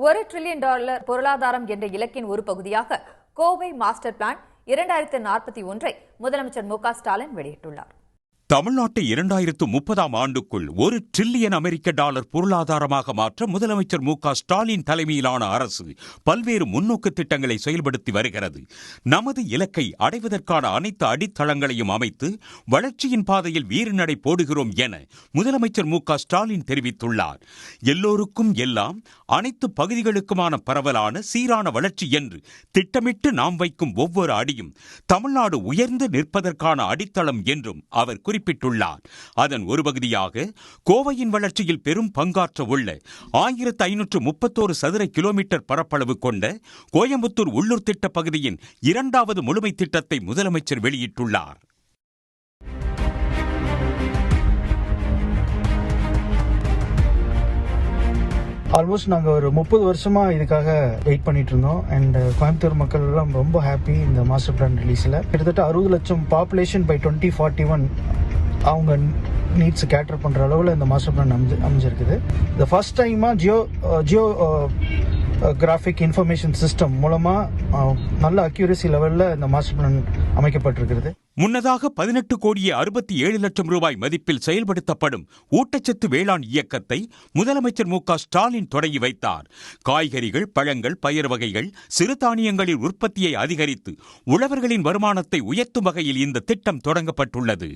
$1 trillion பொருளாதாரம் என்ற இலக்கின் ஒரு பகுதியாக கோவை மாஸ்டர் பிளான் 2041 முதலமைச்சர் மு.க. ஸ்டாலின் வெளியிட்டுள்ளார். தமிழ்நாட்டை 2030ஆம் ஆண்டுக்குள் $1 டிரில்லியன் பொருளாதாரமாக மாற்ற முதலமைச்சர் மு.க. ஸ்டாலின் தலைமையிலான அரசு பல்வேறு முன்னோக்கு திட்டங்களை செயல்படுத்தி வருகிறது. நமது இலக்கை அடைவதற்கான அனைத்து அடித்தளங்களையும் அமைத்து வளர்ச்சியின் பாதையில் வீறுநடை போடுகிறோம் என முதலமைச்சர் மு.க. ஸ்டாலின் தெரிவித்துள்ளார். எல்லோருக்கும் எல்லாம், அனைத்து பகுதிகளுக்குமான பரவலான சீரான வளர்ச்சி என்று திட்டமிட்டு நாம் வைக்கும் ஒவ்வொரு அடியும் தமிழ்நாடு உயர்ந்து நிற்பதற்கான அடித்தளம் என்றும் அவர் குறிப்பிட்டுள்ளார். அதன் ஒரு பகுதியாக கோவையின் வளர்ச்சியில் பெரும் பங்காற்ற உள்ள 1531 சதுர கிலோமீட்டர் பரப்பளவு கொண்ட கோயம்புத்தூர் உள்ளூர் திட்ட பகுதியின் 2வது முழுமை திட்டத்தை முதலமைச்சர் வெளியிட்டுள்ளார். ஆல்மோஸ்ட் நாங்கள் ஒரு 30 வருஷமா இதுக்காக வெயிட் பண்ணிட்டு இருந்தோம். அண்ட் கோயம்புத்தூர் மக்கள் எல்லாம் ரொம்ப ஹாப்பி இந்த மாஸ்டர் பிளான் ரிலீஸில். கிட்டத்தட்ட 60 லட்சம் பாப்புலேஷன் பை 2041 அவங்க நீட்ஸ் கேட்டர் பண்ணுற அளவில் இந்த மாஸ்டர் பிளான் அமைஞ்சிருக்குது. இந்த ஃபர்ஸ்ட் டைமாக ஜியோ கிராஃபிக் இன்ஃபர்மேஷன் சிஸ்டம் மூலமாக நல்ல அக்யூரசி லெவலில் இந்த மாஸ்டர் பிளான் அமைக்கப்பட்டிருக்கிறது. முன்னதாக 18,67,00,000 ரூபாய் மதிப்பில் செயல்படுத்தப்படும் ஊட்டச்சத்து வேளாண் இயக்கத்தை முதலமைச்சர் மு.க. ஸ்டாலின் தொடங்கி வைத்தார். காய்கறிகள், பழங்கள், பயிர் வகைகள், சிறுதானியங்களின் உற்பத்தியை அதிகரித்து உழவர்களின் வருமானத்தை உயர்த்தும் வகையில் இந்த திட்டம் தொடங்கப்பட்டுள்ளது.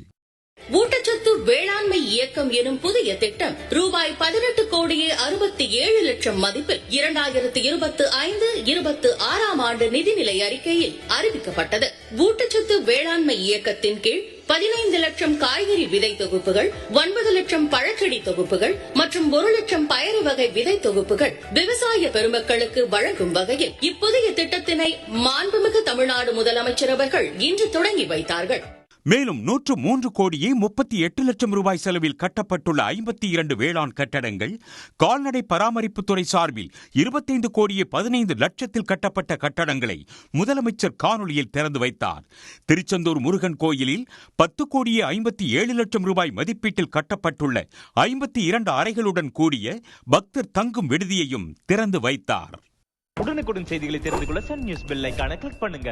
ஊட்டச்சத்து வேளாண்மை இயக்கம் எனும் புதிய திட்டம் ரூபாய் 18,67,00,000 மதிப்பில் 2025-26ஆம் ஆண்டு நிதிநிலை அறிக்கையில் அறிவிக்கப்பட்டது. ஊட்டச்சத்து வேளாண்மை இயக்கத்தின் கீழ் 15 லட்சம் காய்கறி விதை தொகுப்புகள், 9 லட்சம் பழச்செடி தொகுப்புகள் மற்றும் 1 லட்சம் பயறு வகை விதை தொகுப்புகள் விவசாய பெருமக்களுக்கு வழங்கும் வகையில் இப்புதிய திட்டத்தினை மாண்புமிகு தமிழ்நாடு முதலமைச்சர் அவர்கள் இன்று தொடங்கி வைத்தார்கள். மேலும் 103,38,00,000 ரூபாய் செலவில் கட்டப்பட்டுள்ள 52 வேளாண் கட்டடங்கள், கால்நடை பராமரிப்புத்துறை சார்பில் 25,15,00,000 கட்டப்பட்ட கட்டடங்களை முதலமைச்சர் காணொலியில் திறந்து வைத்தார். திருச்செந்தூர் முருகன் கோயிலில் 10,57,00,000 ரூபாய் மதிப்பீட்டில் கட்டப்பட்டுள்ள 52 அறைகளுடன் கூடிய பக்தர் தங்கும் விடுதியையும் திறந்து வைத்தார். உடனுக்குடன் செய்திகளை தெரிந்து கொள்ள சன் நியூஸ் பெல் ஐகானை கிளிக் பண்ணுங்க.